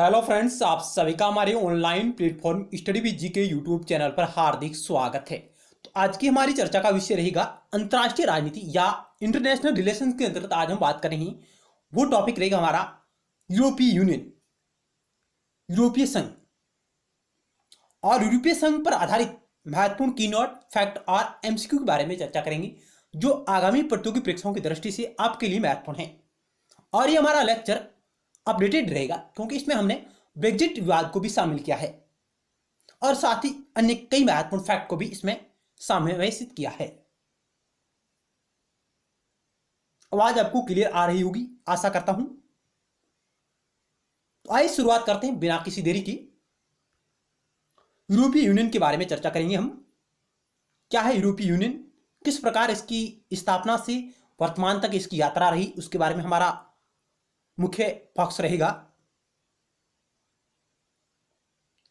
Hello friends, आप सभी का हमारे online platform study with GK YouTube channel पर हार्दिक स्वागत है। तो आज की हमारी चर्चा का विषय रहेगा अंतर्राष्ट्रीय राजनीति या इंटरनेशनल रिलेशंस के अंतर्गत आज हम बात कर रहे हैं। वो टॉपिक रहेगा हमारा यूरोपीय यूनियन, यूरोपीय संघ और यूरोपीय संघ पर आधारित महत्वपूर्ण कीनोट फैक्ट और एमसीक्यू के बारे में चर्चा करेंगे जो आगामी प्रतियोगी परीक्षाओं की दृष्टि से आपके लिए महत्वपूर्ण है। और ये हमारा लेक्चर अपडेटेड रहेगा क्योंकि इसमें हमने ब्रेग्जिट विवाद को भी शामिल किया है और साथ ही अन्य कई महत्वपूर्ण फैक्ट को भी इसमें समावेशित किया है। आवाज आपको क्लियर आ रही होगी, आशा करता हूं। तो आइए शुरुआत करते हैं बिना किसी देरी की। यूरोपीय यूनियन के बारे में चर्चा करेंगे हम। क्या है यूरोपीय यूनियन, किस प्रकार इसकी स्थापना से वर्तमान तक इसकी यात्रा रही, उसके बारे में हमारा मुख्य फोकस रहेगा।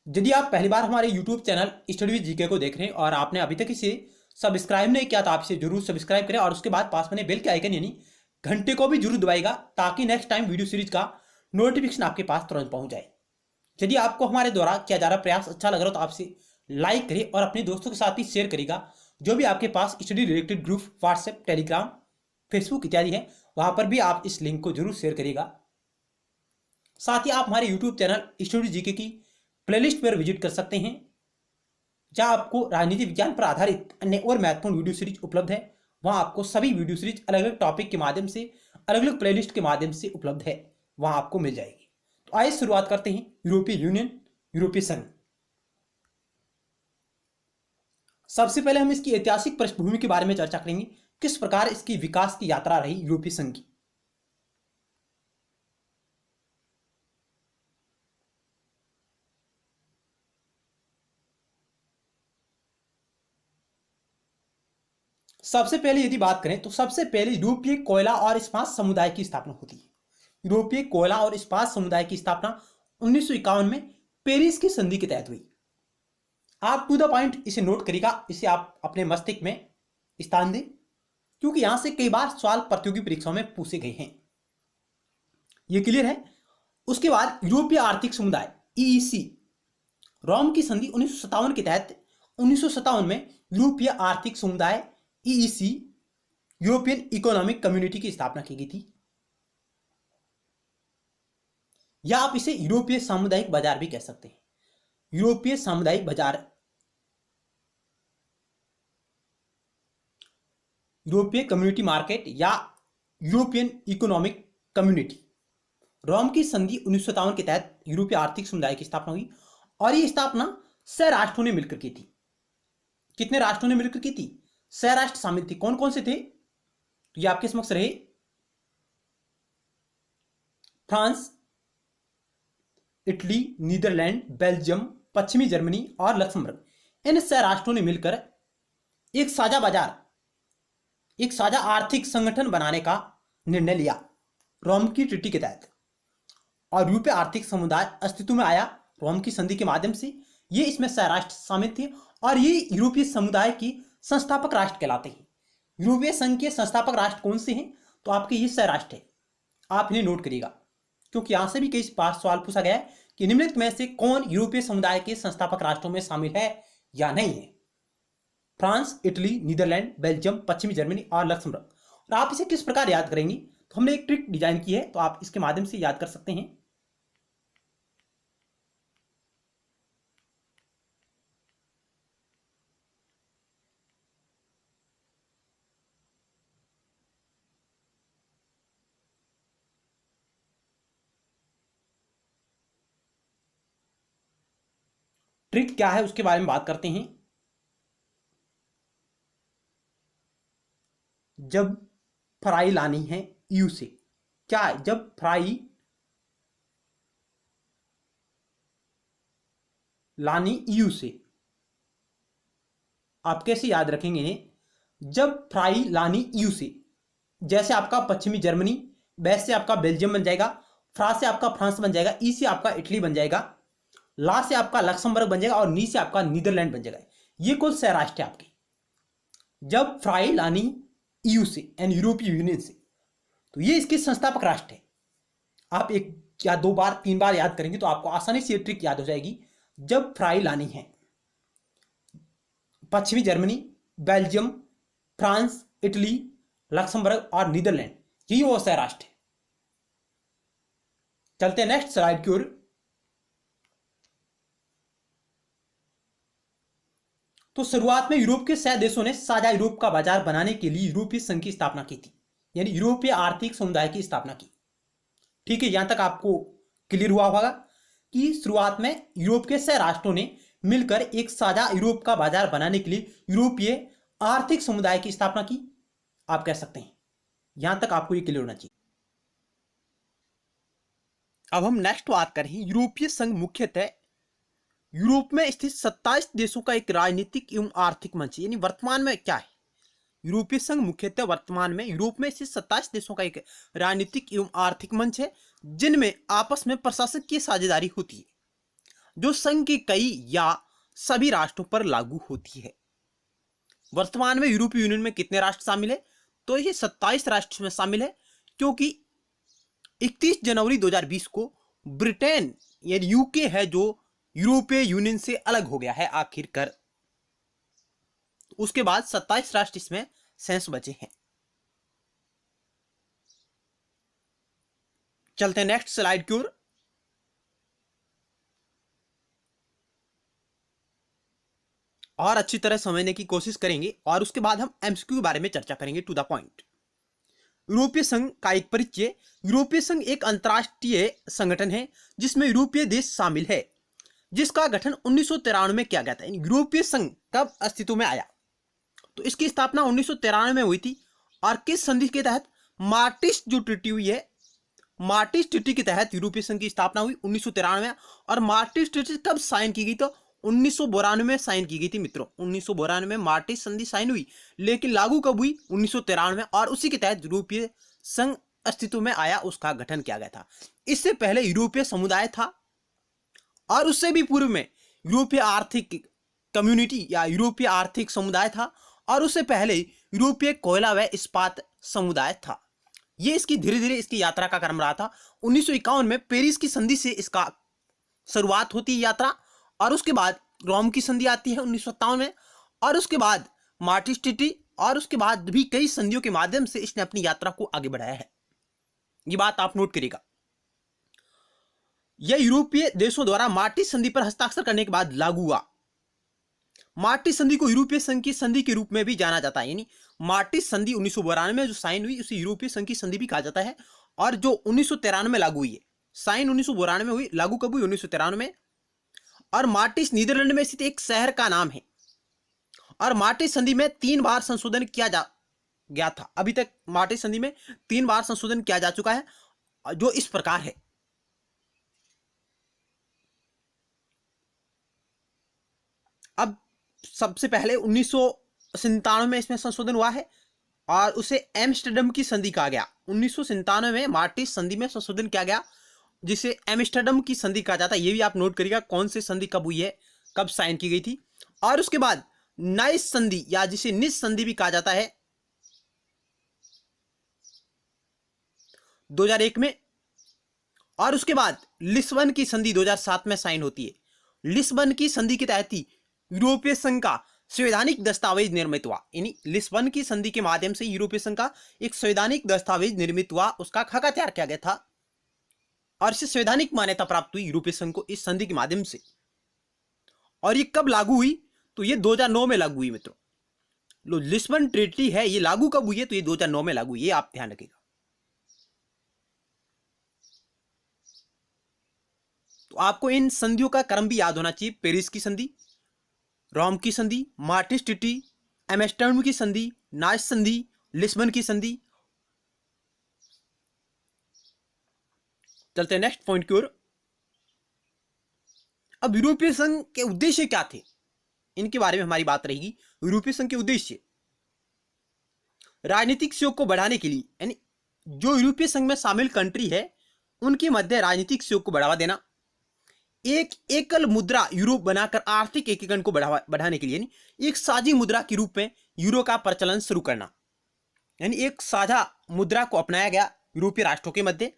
यदि आप पहली बार हमारे YouTube channel study with GK को देख रहे हैं और आपने अभी तक इसे सब्सक्राइब नहीं किया तो आप इसे जरूर सब्सक्राइब करें और उसके बाद पास में बेल के आइकन यानी घंटे को भी जरूर दबाएगा ताकि नेक्स्ट टाइम वीडियो सीरीज का नोटिफिकेशन आपके पास तुरंत पहुंच जाए। यदि आपको हमारे द्वारा किया जा रहा प्रयास अच्छा लग रहा हो तो आपसे लाइक करिए और अपने दोस्तों के साथ ही शेयर करेगा। जो भी आपके पास study related group WhatsApp, Telegram, Facebook इत्यादि है वहां पर भी आप इस लिंक को जरूर शेयर करिएगा। साथ ही आप हमारे YouTube चैनल स्टडी जीके की प्लेलिस्ट पर विजिट कर सकते हैं जहां आपको राजनीति विज्ञान पर आधारित अन्य और महत्वपूर्ण वीडियो सीरीज उपलब्ध है। वहां आपको सभी वीडियो सीरीज अलग अलग टॉपिक के माध्यम से, अलग अलग प्लेलिस्ट के माध्यम से उपलब्ध है, वहां आपको मिल जाएगी। तो आइए शुरुआत करते हैं यूरोपीय यूनियन, यूरोपीय संघ। सबसे पहले हम इसकी ऐतिहासिक पृष्ठभूमि के बारे में चर्चा करेंगे, किस प्रकार इसकी विकास की यात्रा रही यूरोपीय संघ की। सबसे पहले यदि बात करें तो सबसे पहले यूरोपीय कोयला और इस्पात समुदाय की स्थापना होती है। यूरोपीय कोयला और इस्पात समुदाय की स्थापना 1951 में पेरिस की संधि के तहत हुई। आप टू द पॉइंट इसे नोट करिएगा, इसे आप अपने मस्तिष्क में स्थान दें क्योंकि यहां से कई बार सवाल प्रतियोगी परीक्षाओं में पूछे गए हैं। यह क्लियर है। उसके बाद यूरोपीय आर्थिक समुदाय ईईसी, रोम की संधि 1957 के तहत 1957 में यूरोपीय आर्थिक समुदाय ईईसी, यूरोपियन इकोनॉमिक कम्युनिटी की स्थापना की गई थी, या आप इसे यूरोपीय सामुदायिक बाजार भी कह सकते हैं। यूरोपीय सामुदायिक बाजार, यूरोपीय कम्युनिटी मार्केट या यूरोपियन इकोनॉमिक कम्युनिटी। रोम की संधि 1957 के तहत यूरोपीय आर्थिक समुदाय की स्थापना हुई और यह स्थापना 6 राष्ट्रों ने मिलकर की थी। कितने राष्ट्रों ने मिलकर की थी? 6 राष्ट्र शामिल थे। कौन कौन से थे तो ये आपके समक्ष रहे। फ्रांस, इटली, नीदरलैंड, बेल्जियम, पश्चिमी जर्मनी और लक्समबर्ग। इन 6 राष्ट्रों ने मिलकर एक साझा बाजार, एक साझा आर्थिक संगठन बनाने का निर्णय लिया रोम की ट्रीटी के तहत और यूरोपीय आर्थिक समुदाय अस्तित्व में आया रोम की संधि के माध्यम से। ये इसमें 6 राष्ट्र शामिल थे और ये यूरोपीय समुदाय की संस्थापक राष्ट्र कहलाते हैं। यूरोपीय संघ के संस्थापक राष्ट्र कौन से हैं तो आपके ये 6 राष्ट्र हैं। आप इन्हें नोट करिएगा क्योंकि यहां से भी कई बार सवाल पूछा गया है कि निम्नलिखित में से कौन यूरोपीय समुदाय के संस्थापक राष्ट्रों में शामिल है या नहीं है। फ्रांस, इटली, नीदरलैंड, बेल्जियम, पश्चिमी जर्मनी और लक्समबर्ग। और आप इसे किस प्रकार याद करेंगे तो हमने एक ट्रिक डिजाइन की है तो आप इसके माध्यम से याद कर सकते हैं। ट्रिक क्या है उसके बारे में बात करते हैं। जब फ्राई लानी है यू से, क्या है? जब फ्राई लानी यू से, आप कैसे याद रखेंगे इन्हें? जब फ्राई लानी यू से, जैसे आपका पश्चिमी जर्मनी, वैसे से आपका बेल्जियम बन जाएगा, फ्रा से आपका फ्रांस बन जाएगा, ई से आपका इटली बन जाएगा, ला से आपका लक्समबर्ग बन जाएगा और नी से आपका नीदरलैंड बन जाएगा। ये कुल 6 राष्ट्र है आपके। जब फ्राई लानी ईयू से एंड यूरोपीय यूनियन से, तो ये इसके संस्थापक राष्ट्र है। आप एक या 2 बार 3 बार याद करेंगे तो आपको आसानी से ये ट्रिक याद हो जाएगी। जब फ्राई लानी है, पश्चिमी Germany, Belgium, France, Italy, Luxembourg और नीदरलैंड, यही वो सह राष्ट्र है। चलते हैं नेक्स्ट स्लाइड की ओर। तो शुरुआत में यूरोप के सह देशों ने साझा यूरोप का बाजार बनाने के लिए यूरोपीय संघ की स्थापना की थी, यानी यूरोपीय आर्थिक समुदाय की स्थापना की। ठीक है, यहां तक आपको क्लियर हुआ होगा कि शुरुआत में यूरोप के सह राष्ट्रों ने मिलकर एक साझा यूरोप का बाजार बनाने के लिए यूरोपीय आर्थिक समुदाय की स्थापना की, आप कह सकते हैं। यहां तक आपको ये क्लियर होना चाहिए। अब हम नेक्स्ट बात करें। यूरोपीय संघ मुख्यतः यूरोप में स्थित 27 देशों का एक राजनीतिक एवं आर्थिक मंच है। यानी वर्तमान में क्या है, यूरोपीय संघ मुख्यतः वर्तमान में यूरोप में स्थित 27 देशों का एक राजनीतिक एवं आर्थिक मंच है, जिनमें आपस में प्रशासकीय साझेदारी होती है, जो संघ के कई या सभी राष्ट्रों पर लागू होती है। वर्तमान में यूरोपीय यूनियन में कितने राष्ट्र शामिल है, तो ये 27 राष्ट्र में शामिल है, क्योंकि 31 जनवरी 2020 को ब्रिटेन यानी यूके है जो यूरोपीय यूनियन से अलग हो गया है आखिरकार। उसके बाद 27 राष्ट्र इसमें शेष बचे हैं। चलते हैं नेक्स्ट स्लाइड की ओर। और अच्छी तरह समझने की कोशिश करेंगे और उसके बाद हम एमसीक्यू के बारे में चर्चा करेंगे टू द पॉइंट। यूरोपीय संघ का एक परिचय। यूरोपीय संघ एक अंतरराष्ट्रीय संगठन है जिसमें यूरोपीय देश शामिल है, जिसका गठन 1993 में किया गया था। यूरोपीय संघ कब अस्तित्व में आया, तो इसकी स्थापना 1993 में हुई थी। और किस संधि के तहत, मार्टिस जो ट्रीटी हुई है, मार्टिस ट्रीटी के तहत यूरोपीय संघ की स्थापना हुई 1993 में। और मार्टिस ट्रीटी कब साइन की गई, तो 1992 में साइन की गई थी मित्रों। 1992 में मार्टिस संधि साइन हुई, लेकिन लागू कब हुई, 1993 में। और उसी के तहत यूरोपीय संघ अस्तित्व में आया, उसका गठन किया गया था। इससे पहले यूरोपीय समुदाय था, और उससे भी पूर्व में यूरोपीय आर्थिक कम्युनिटी या यूरोपीय आर्थिक समुदाय था, और उससे पहले यूरोपीय कोयला व इस्पात समुदाय था। ये इसकी धीरे धीरे इसकी यात्रा का क्रम रहा था। 1951 में पेरिस की संधि से इसका शुरुआत होती है यात्रा, और उसके बाद रोम की संधि आती है 1957 में, और उसके बाद मार्टिस ट्रीटी, और उसके बाद भी कई संधियों के माध्यम से इसने अपनी यात्रा को आगे बढ़ाया है। ये बात आप नोट करिएगा। यह यूरोपीय देशों द्वारा मार्टिस संधि पर हस्ताक्षर करने के बाद लागू हुआ। मार्टिस संधि को यूरोपीय संघ की संधि के रूप में भी जाना जाता है, यानी मार्टिस संधि 1992 में जो साइन हुई उसे यूरोपीय संघ की संधि भी कहा जाता है। और जो 1993 में लागू हुई है, साइन 1992 में हुई, लागू कब हुई, 1993 में। और मार्टिस नीदरलैंड में स्थित एक शहर का नाम है। और मार्टिस संधि में 3 बार संशोधन किया गया था। अभी तक मार्टिस संधि में 3 बार संशोधन किया जा चुका है, जो इस प्रकार है। अब सबसे पहले 1997 में इसमें संशोधन हुआ है, और उसे एम्स्टर्डम की संधि कहा गया। 1997 में मार्टिस संधि में संशोधन किया गया, जिसे एम्स्टर्डम की संधि कहा जाता है। ये भी आप नोट करिएगा कौन सी संधि कब हुई है, कब साइन की गई थी। और उसके बाद नाइस संधि या जिसे निस संधि भी कहा जाता है 2001 में। और उसके बाद लिस्बन की संधि 2007 में साइन होती है। लिस्बन की संधि के तहत ही यूरोपीय संघ का संवैधानिक दस्तावेज निर्मित हुआ। यानी लिस्बन की संधि के माध्यम से यूरोपीय संघ का एक संवैधानिक दस्तावेज निर्मित हुआ, उसका खाका तैयार किया गया था, और इसे संवैधानिक मान्यता प्राप्त हुई यूरोपीय संघ को इस संधि के माध्यम से। और ये कब लागू हुई, तो ये 2009 में लागू हुई मित्रों। लिस्बन ट्रीटी है, ये लागू कब हुई है, तो ये 2009 में लागू हुई, ये आप ध्यान रखिएगा। तो आपको इन संधियों का क्रम भी याद होना चाहिए। पेरिस की संधि, रोम की संधि, मार्टिस ट्रीटी, एम्स्टर्डम की संधि, नाइस संधि, लिस्बन की संधि। चलते हैं नेक्स्ट पॉइंट की ओर। अब यूरोपीय संघ के उद्देश्य क्या थे, इनके बारे में हमारी बात रहेगी। यूरोपीय संघ के उद्देश्य राजनीतिक सहयोग को बढ़ाने के लिए, यानी जो यूरोपीय संघ में शामिल कंट्री है उनके मध्य राजनीतिक सहयोग को बढ़ावा देना, एक एकल मुद्रा यूरोप बनाकर आर्थिक एकीकरण को बढ़ाने के लिए, यानी एक साझी मुद्रा के रूप में यूरो का प्रचलन शुरू करना, यानी एक साझा मुद्रा को अपनाया गया यूरोपीय राष्ट्रों के मध्य।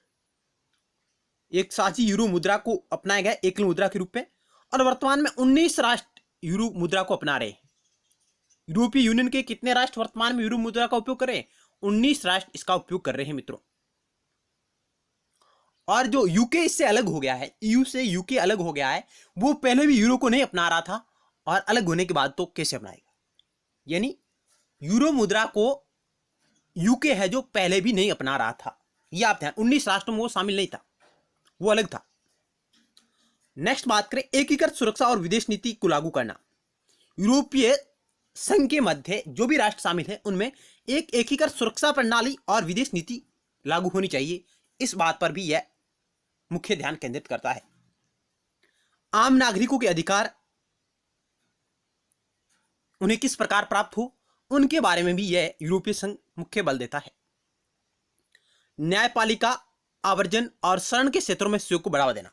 एक साझी यूरो मुद्रा को अपनाया गया एकल मुद्रा के रूप में, और वर्तमान में 19 राष्ट्र यूरो मुद्रा को अपना रहे हैं। यूरोपीय यूनियन के कितने राष्ट्र वर्तमान में यूरो मुद्रा का उपयोग कर रहे हैं? 19 राष्ट्र इसका उपयोग कर रहे हैं मित्रों। और जो यूके इससे अलग हो गया है, ईयू से यूके अलग हो गया है, वो पहले भी यूरो को नहीं अपना रहा था, और अलग होने के बाद तो कैसे अपनाएगा? यानी यूरो मुद्रा को यूके है जो पहले भी नहीं अपना रहा था, यह आप ध्यान, 19 राष्ट्रों में वो शामिल नहीं था, वो अलग था। नेक्स्ट बात करें एकीकृत सुरक्षा और विदेश नीति को लागू करना। यूरोपीय संघ के मध्य जो भी राष्ट्र शामिल है उनमें एक एकीकृत सुरक्षा प्रणाली और विदेश नीति लागू होनी चाहिए, इस बात पर भी यह मुख्य ध्यान केंद्रित करता है। आम नागरिकों के अधिकार उन्हें किस प्रकार प्राप्त हो, उनके बारे में भी यह यूरोपीय संघ मुख्य बल देता है। न्यायपालिका, आवर्जन और शरण के क्षेत्रों में सहयोग को बढ़ावा देना।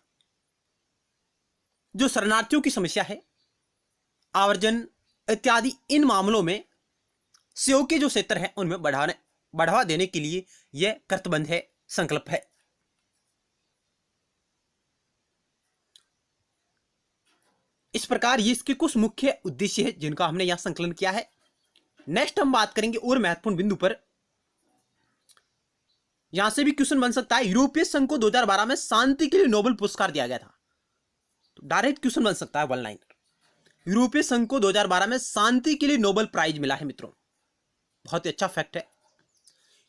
जो शरणार्थियों की समस्या है, आवर्जन इत्यादि, इन मामलों में सहयोग के जो क्षेत्र हैं उनमें बढ़ावा देने के लिए यह कर्तव्य है, संकल्प है। इस प्रकार ये इसके कुछ मुख्य उद्देश्य है जिनका हमने यहां संकलन किया है। नेक्स्ट हम बात करेंगे और महत्वपूर्ण बिंदु पर, यहां से भी क्वेश्चन बन सकता है। यूरोपीय संघ को 2012 में शांति के लिए नोबेल पुरस्कार दिया गया था, तो डायरेक्ट क्वेश्चन बन सकता है वन लाइनर। यूरोपीय संघ को 2012 में शांति के लिए नोबेल प्राइज मिला है मित्रों, बहुत ही अच्छा फैक्ट है।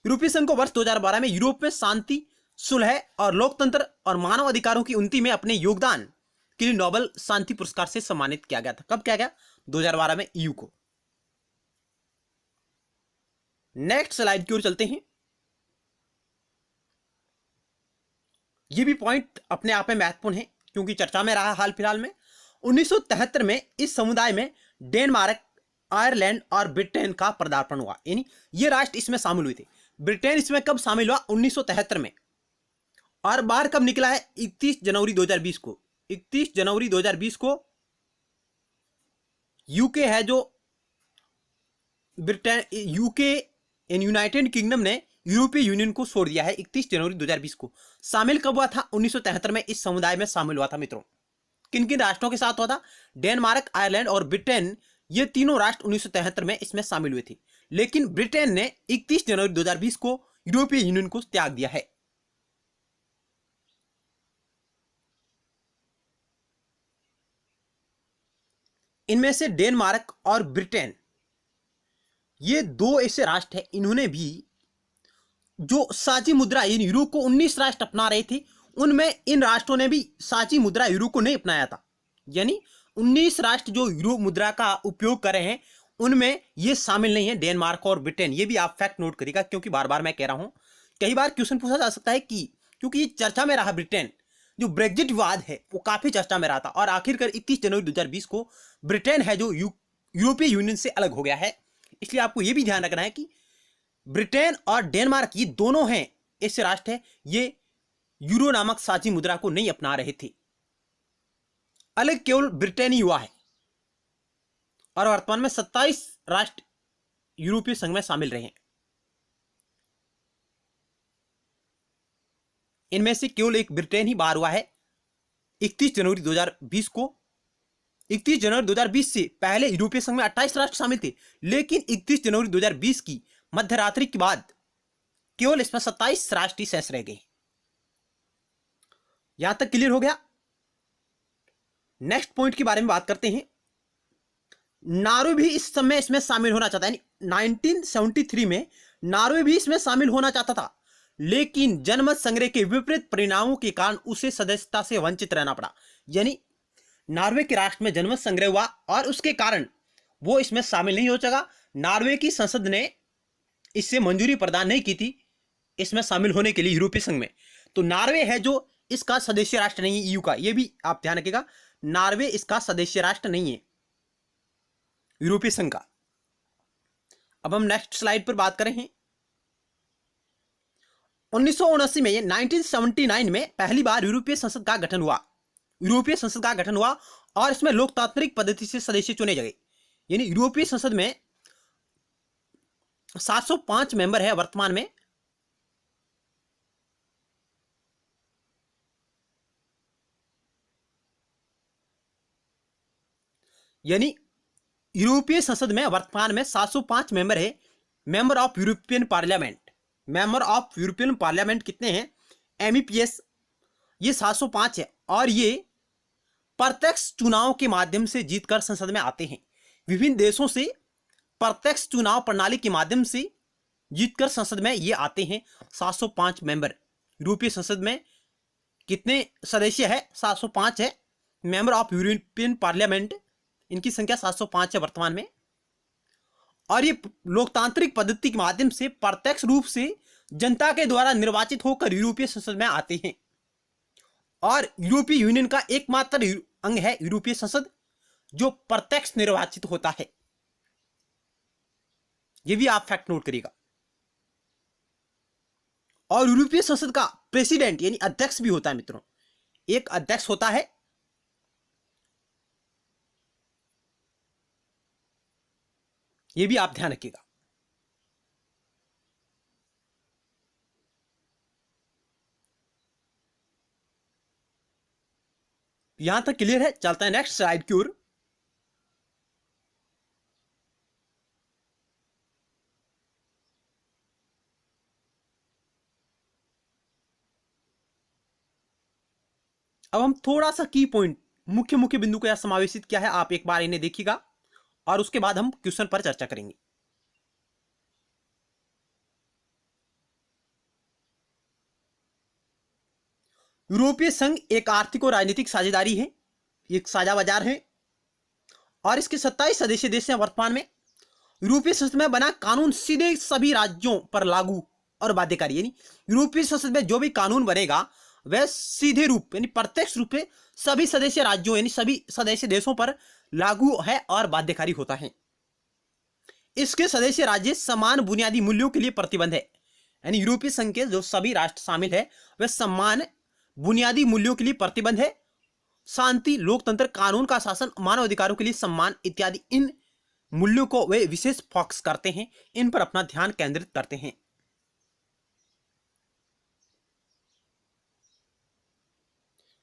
यूरोपीय संघ को वर्ष 2012 में यूरोप में शांति, सुलह और लोकतंत्र और मानव अधिकारों की उन्नति में अपने योगदान के लिए नोबेल शांति पुरस्कार से सम्मानित किया गया था। कब किया गया? 2012 में ईयू को। नेक्स्ट स्लाइड की ओर चलते हैं। यह भी पॉइंट अपने आप में महत्वपूर्ण है क्योंकि चर्चा में रहा हाल फिलहाल में। 1973 में इस समुदाय में डेनमार्क, आयरलैंड और ब्रिटेन का पदार्पण हुआ, यानी ये राष्ट्र इसमें शामिल हुए थे। ब्रिटेन इसमें कब शामिल हुआ? 1973 में। और बाहर कब निकला है? 31 जनवरी 2020 को। 31 जनवरी 2020 को यूके है जो Britain, UK in United kingdom ने यूरोपीय यूनियन को छोड़ दिया है 31 जनवरी 2020 को। शामिल कब हुआ था? 1973 में इस समुदाय में शामिल हुआ था मित्रों। किन किन राष्ट्रों के साथ हुआ था? डेनमार्क, आयरलैंड और ब्रिटेन, ये तीनों राष्ट्र 1973 में इसमें शामिल हुए थे। लेकिन ब्रिटेन ने 31 जनवरी 2020 को यूरोपीय यूनियन को त्याग दिया है। इनमें से डेनमार्क और ब्रिटेन, ये दो ऐसे राष्ट्र हैं, इन्होंने भी जो साझी मुद्रा यूरो को 19 राष्ट्र अपना रहे थे, उनमें इन राष्ट्रों ने भी साझी मुद्रा यूरो को नहीं अपनाया था। यानी 19 राष्ट्र जो यूरो मुद्रा का उपयोग कर रहे हैं उनमें ये शामिल नहीं है डेनमार्क और ब्रिटेन। ये भी आप फैक्ट नोट करिएगा क्योंकि बार बार मैं कह रहा हूं, कई बार क्वेश्चन पूछा जा सकता है कि क्योंकि ये चर्चा में रहा, ब्रिटेन जो ब्रेग्जिट विवाद है वो काफी चर्चा में रहा था और आखिरकार 31 जनवरी 2020 को ब्रिटेन है जो यूरोपीय यूनियन से अलग हो गया है। इसलिए आपको यह भी ध्यान रखना है कि ब्रिटेन और डेनमार्क ये दोनों हैं ऐसे राष्ट्र हैं, ये यूरो नामक साझी मुद्रा को नहीं अपना रहे थे। अलग केवल ब्रिटेन ही हुआ है और वर्तमान में 27 राष्ट्र यूरोपीय संघ में शामिल रहे हैं। इनमें से केवल एक ब्रिटेन ही बाहर हुआ है 31 जनवरी 2020 को। 31 जनवरी 2020 से पहले यूरोपीय संघ में 28 राष्ट्र शामिल थे, लेकिन 31 जनवरी 2020 की मध्यरात्रि के बाद केवल इसमें 27 राष्ट्र शेष रह गए। यहां तक क्लियर हो गया। नेक्स्ट पॉइंट के बारे में बात करते हैं। नॉर्वे भी इस समय इसमें शामिल होना चाहता है। 1973 में नॉर्वे भी इसमें शामिल होना चाहता था, लेकिन जनमत संग्रह के विपरीत परिणामों के कारण उसे सदस्यता से वंचित रहना पड़ा। यानी नॉर्वे के राष्ट्र में जनमत संग्रह हुआ और उसके कारण वो इसमें शामिल नहीं हो सका। नॉर्वे की संसद ने इससे मंजूरी प्रदान नहीं की थी इसमें शामिल होने के लिए यूरोपीय संघ में। तो नॉर्वे है जो इसका सदस्य राष्ट्र नहीं है ईयू का, ये भी आप ध्यान रखिएगा। नॉर्वे इसका सदस्य राष्ट्र नहीं है यूरोपीय संघ का। अब हम नेक्स्ट स्लाइड पर बात करें। 1979 में 1979 में पहली बार यूरोपीय संसद का गठन हुआ। यूरोपीय संसद का गठन हुआ और इसमें लोकतांत्रिक पद्धति से सदस्य चुने गए। यानी यूरोपीय संसद में 705 मेंबर है वर्तमान में। यानी यूरोपीय संसद में वर्तमान में 705 मेंबर है। Member of European parliament, member of European parliament कितने हैं? MEPs ये 705 है और ये प्रत्यक्ष चुनाव के माध्यम से जीतकर संसद में आते हैं। विभिन्न देशों से प्रत्यक्ष चुनाव प्रणाली के माध्यम से जीतकर संसद में ये आते हैं। 705 मेंबर यूरोपीय संसद में कितने सदस्य है? 705 है। मेंबर ऑफ यूरोपियन पार्लियामेंट इनकी संख्या 705 है वर्तमान में। और ये लोकतांत्रिक पद्धति के माध्यम से प्रत्यक्ष रूप से जनता के द्वारा निर्वाचित होकर यूरोपीय संसद में आते हैं। और यूरोपीय यूनियन का एकमात्र अंग है यूरोपीय संसद जो प्रत्यक्ष निर्वाचित होता है। ये भी आप फैक्ट नोट करिएगा। और यूरोपीय संसद का प्रेसिडेंट यानी अध्यक्ष भी होता है मित्रों, एक अध्यक्ष होता है। ये भी आप ध्यान रखिएगा। यहां तक क्लियर है? चलता है नेक्स्ट स्लाइड की ओर। अब हम थोड़ा सा की पॉइंट, मुख्य मुख्य बिंदु को यहां समावेशित किया है, आप एक बार इन्हें देखिएगा और उसके बाद हम क्वेश्चन पर चर्चा करेंगे। यूरोपीय संघ एक आर्थिक और राजनीतिक साझेदारी है, एक साझा बाजार है और इसके 27 सदस्य देश हैं वर्तमान में। यूरोपीय संसद में बना कानून सीधे सभी राज्यों पर लागू और बाध्यकारी, यानी यूरोपीय संसद में जो भी कानून बनेगा वह सीधे रूप यानी प्रत्यक्ष रूप से सभी सदस्य राज्यों यानी सभी सदस्य देशों पर लागू है और बाध्यकारी होता है। इसके सदस्य राज्य समान बुनियादी मूल्यों के लिए प्रतिबद्ध है, यानी यूरोपीय संघ के जो सभी राष्ट्र शामिल है वह समान बुनियादी मूल्यों के लिए प्रतिबद्ध है। शांति, लोकतंत्र, कानून का शासन, मानव अधिकारों के लिए सम्मान इत्यादि इन मूल्यों को वे विशेष फोकस करते हैं, इन पर अपना ध्यान केंद्रित करते हैं।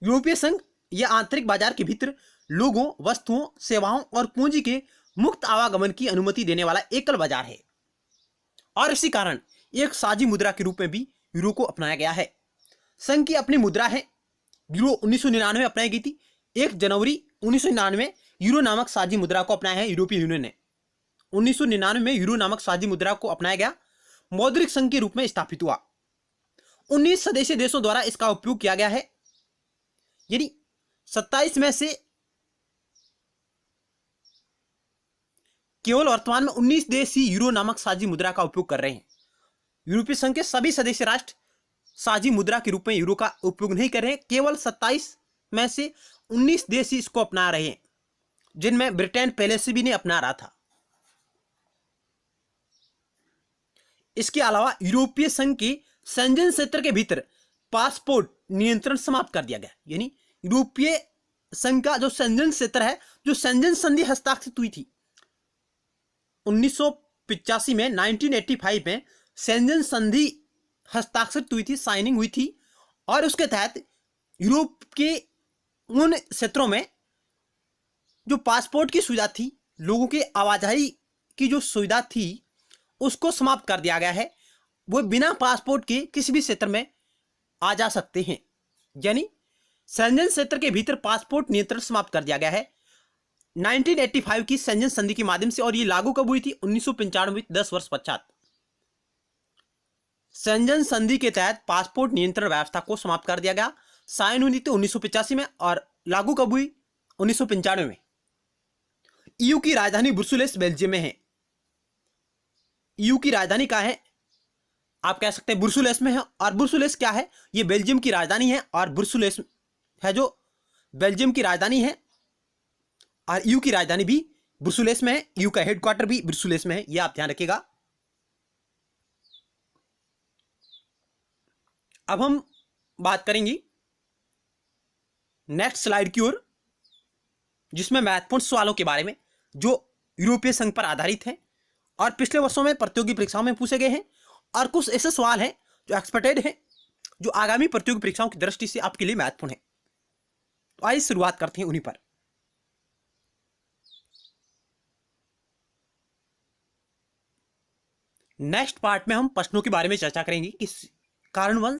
यूरोपीय संघ यह आंतरिक बाजार के भीतर लोगों, वस्तुओं, सेवाओं और पूंजी के मुक्त आवागमन की अनुमति देने वाला एकल बाजार है और इसी कारण एक साझी मुद्रा के रूप में भी यूरो को अपनाया गया है। संघ की अपनी मुद्रा है। यूरो 1999 में अपनाई गई थी। 1 जनवरी 1999 में यूरो नामक साझी मुद्रा को अपनाया है यूरोपीय यूनियन ने। 1999 में यूरो नामक साझी मुद्रा को अपनाया गया, मौद्रिक संघ के रूप में स्थापित हुआ। 19 सदस्य देशों द्वारा इसका उपयोग किया गया है, यानी 27 में से केवल वर्तमान में 19 देश ही यूरो नामक साझी मुद्रा का उपयोग कर रहे हैं। यूरोपीय संघ के सभी सदस्य राष्ट्र साझी मुद्रा के रूप में यूरो का उपयोग नहीं कर रहे हैं। केवल 27 में से 19 देश ही इसको अपना रहे हैं, जिनमें ब्रिटेन पहले से भी नहीं अपना रहा था। इसके अलावा यूरोपीय संघ के शेंजन क्षेत्र के भीतर पासपोर्ट नियंत्रण समाप्त कर दिया गया, यानी यूरोपीय संघ का जो शेंजन क्षेत्र है, जो शेंजन संधि हस्ताक्षरित हुई थी 1985 में, 1985 में शेंजन संधि हस्ताक्षरित हुई थी, साइनिंग हुई थी और उसके तहत यूरोप के उन क्षेत्रों में जो पासपोर्ट की सुविधा थी, लोगों के आवाजाही की जो सुविधा थी, उसको समाप्त कर दिया गया है। वो बिना पासपोर्ट के किसी भी क्षेत्र में आ जा सकते हैं, यानी शेंजन क्षेत्र के भीतर पासपोर्ट नियंत्रण समाप्त कर दिया गया है 1985 की शेंजन संधि के माध्यम से। और ये लागू कब हुई थी? 1995 में, 10 वर्ष पश्चात। शेंजन संधि के तहत पासपोर्ट नियंत्रण व्यवस्था को समाप्त कर दिया गया। साइन हुई थी 1985 में और लागू कब हुई? 1995 में। ईयू की राजधानी ब्रुसेल्स बेल्जियम में है। ईयू की राजधानी कहाँ है? आप कह सकते हैं ब्रुसेल्स में है। और ब्रुसेल्स क्या है? ये बेल्जियम की राजधानी है और ब्रुसेल्स है जो बेल्जियम की राजधानी है और ईयू की राजधानी भी ब्रुसेल्स में है। ईयू का हेडक्वार्टर भी ब्रुसेल्स में है, यह आप ध्यान रखिएगा। अब हम बात करेंगे नेक्स्ट स्लाइड की ओर, जिसमें महत्वपूर्ण सवालों के बारे में जो यूरोपीय संघ पर आधारित है और पिछले वर्षों में प्रतियोगी परीक्षाओं में पूछे गए हैं और कुछ ऐसे सवाल हैं जो एक्सपेक्टेड हैं, जो आगामी प्रतियोगी परीक्षाओं की दृष्टि से आपके लिए महत्वपूर्ण है। तो आइए शुरुआत करते हैं उन्हीं पर। नेक्स्ट पार्ट में हम प्रश्नों के बारे में चर्चा करेंगे कि कारणवश